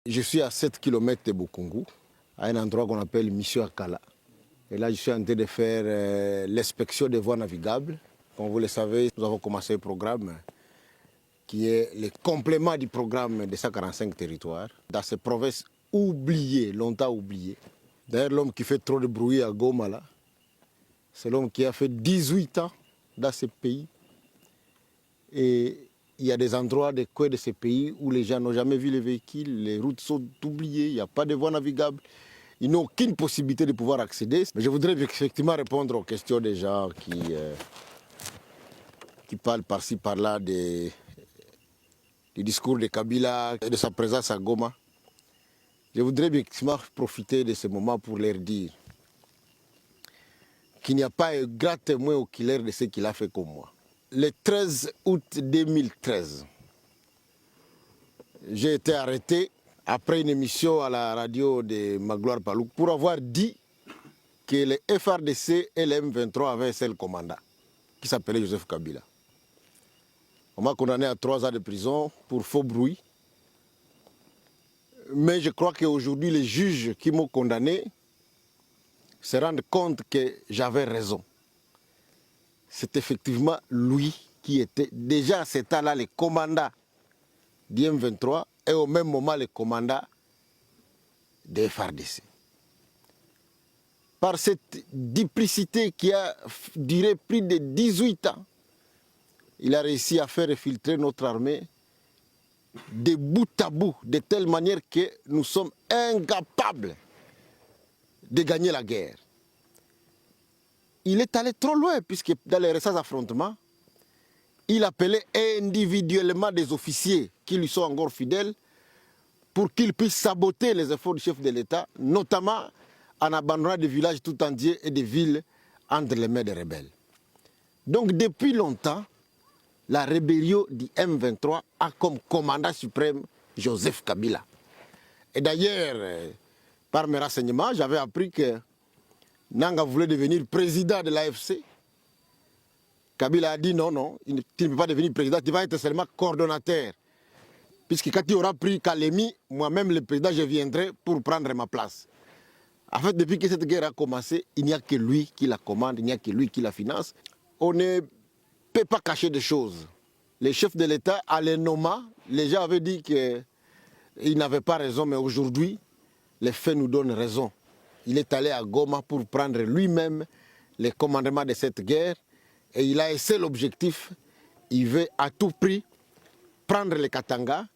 Je suis à 7 km de Bukungu, à un endroit qu'on appelle Mission Akala. Et là, je suis en train de faire l'inspection des voies navigables. Comme vous le savez, nous avons commencé un programme qui est le complément du programme des 145 territoires dans ces provinces oubliées, longtemps oubliées. D'ailleurs, l'homme qui fait trop de bruit à Goma, là, c'est l'homme qui a fait 18 ans dans ce pays. Et il y a des endroits des coins de ces pays où les gens n'ont jamais vu les véhicules, les routes sont oubliées, il n'y a pas de voies navigables. Ils n'ont aucune possibilité de pouvoir accéder. Mais je voudrais effectivement répondre aux questions des gens qui parlent par-ci, par-là du discours de Kabila et de sa présence à Goma. Je voudrais effectivement profiter de ce moment pour leur dire qu'il n'y a pas un grand témoin oculaire de ce qu'il a fait comme moi. Le 13 août 2013, j'ai été arrêté après une émission à la radio de Magloire Palouk pour avoir dit que le FRDC et le M23 avaient un seul commandant qui s'appelait Joseph Kabila. On m'a condamné à 3 ans de prison pour faux bruit. Mais je crois qu'aujourd'hui, les juges qui m'ont condamné se rendent compte que j'avais raison. C'est effectivement lui qui était déjà à cet temps-là le commandant du M23 et au même moment le commandant des FARDC. Par cette duplicité qui a duré plus de 18 ans, il a réussi à faire infiltrer notre armée de bout à bout, de telle manière que nous sommes incapables de gagner la guerre. Il est allé trop loin, puisque dans les récents affrontements, il appelait individuellement des officiers qui lui sont encore fidèles pour qu'ils puissent saboter les efforts du chef de l'État, notamment en abandonnant des villages tout entiers et des villes entre les mains des rebelles. Donc depuis longtemps, la rébellion du M23 a comme commandant suprême Joseph Kabila. Et d'ailleurs, par mes renseignements, j'avais appris que Nanga voulait devenir président de l'AFC. Kabila a dit non, il ne peut pas devenir président, il va être seulement coordonnateur. Puisque quand il aura pris Kalemi, moi-même le président, je viendrai pour prendre ma place. En fait, depuis que cette guerre a commencé, il n'y a que lui qui la commande, il n'y a que lui qui la finance. On ne peut pas cacher des choses. Les chefs de l'État, à les nommer, les gens avaient dit qu'ils n'avaient pas raison, mais aujourd'hui, les faits nous donnent raison. Il est allé à Goma pour prendre lui-même le commandement de cette guerre et il a un seul objectif, il veut à tout prix prendre le Katanga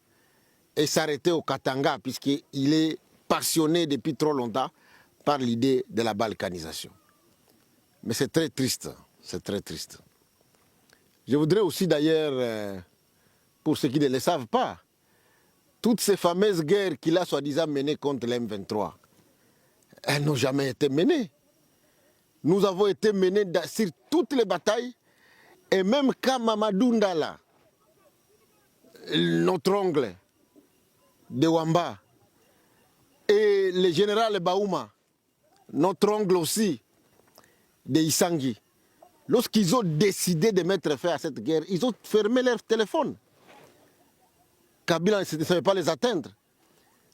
et s'arrêter au Katanga puisqu'il est passionné depuis trop longtemps par l'idée de la balkanisation. Mais c'est très triste, c'est très triste. Je voudrais aussi d'ailleurs, pour ceux qui ne le savent pas, toutes ces fameuses guerres qu'il a soi-disant menées contre l'M23, elles n'ont jamais été menées. Nous avons été menés sur toutes les batailles, et même quand Mamadou Ndala, notre oncle de Wamba, et le général Baouma, notre oncle aussi de Isangui, lorsqu'ils ont décidé de mettre fin à cette guerre, ils ont fermé leur téléphone. Kabila ne savait pas les atteindre.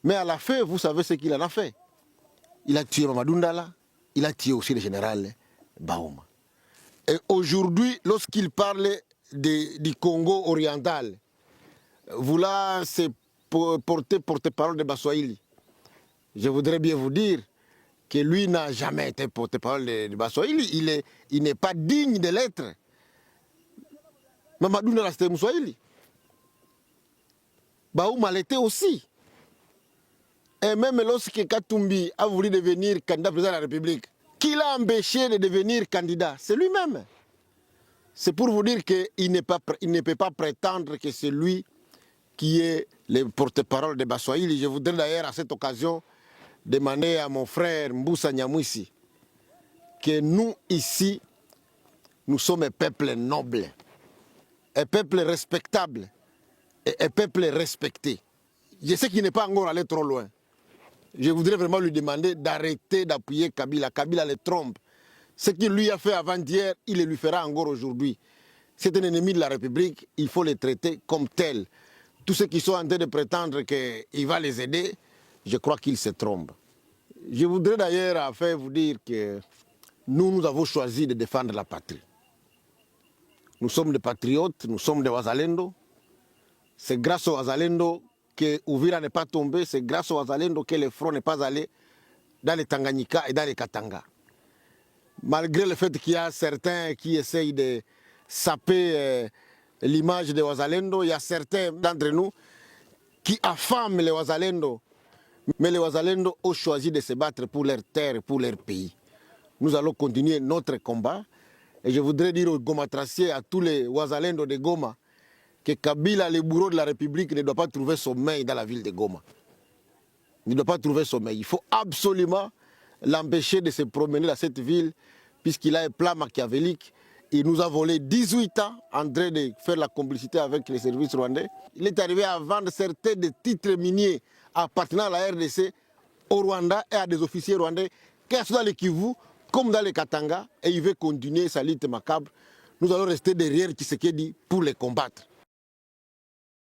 Mais à la fin, vous savez ce qu'il en a fait. Il a tué Mamadou Ndala, il a tué aussi le général Baouma. Et aujourd'hui, lorsqu'il parle du Congo oriental, vouloir se porte-parole de Baswahili, je voudrais bien vous dire que lui n'a jamais été porte-parole de Baswahili. Il n'est pas digne de l'être. Mamadou Ndala, c'était Mousswahili. Baouma l'était aussi. Et même lorsque Katumbi a voulu devenir candidat président de la République, qui l'a empêché de devenir candidat? C'est lui-même. C'est pour vous dire qu'il ne peut pas prétendre que c'est lui qui est le porte-parole de Baswahili. Je voudrais d'ailleurs à cette occasion demander à mon frère Mboussa Nyamwisi que nous ici, nous sommes un peuple noble, un peuple respectable et un peuple respecté. Je sais qu'il n'est pas encore allé trop loin. Je voudrais vraiment lui demander d'arrêter d'appuyer Kabila. Kabila le trompe. Ce qu'il lui a fait avant-hier, il le lui fera encore aujourd'hui. C'est un ennemi de la République, il faut le traiter comme tel. tous ceux qui sont en train de prétendre qu'il va les aider, je crois qu'ils se trompent. Je voudrais d'ailleurs enfin vous dire que nous avons choisi de défendre la patrie. Nous sommes des patriotes, nous sommes des Wazalendo. C'est grâce aux Wazalendo que Uvira n'est pas tombé, c'est grâce aux Wazalendo que le front n'est pas allé dans les Tanganyika et dans les Katanga. Malgré le fait qu'il y a certains qui essayent de saper l'image des Wazalendo, il y a certains d'entre nous qui affament les Wazalendo. Mais les Wazalendo ont choisi de se battre pour leur terre, pour leur pays. Nous allons continuer notre combat. Et je voudrais dire aux Gomatraciers, à tous les Wazalendo de Goma, que Kabila, le bourreau de la République, ne doit pas trouver sommeil dans la ville de Goma. Il ne doit pas trouver sommeil. Il faut absolument l'empêcher de se promener dans cette ville, puisqu'il a un plan machiavélique. Il nous a volé 18 ans en train de faire la complicité avec les services rwandais. Il est arrivé à vendre certains des titres miniers appartenant à la RDC au Rwanda et à des officiers rwandais, que ce soit dans le Kivu, comme dans les Katanga, et il veut continuer sa lutte macabre. Nous allons rester derrière Tshisekedi pour les combattre.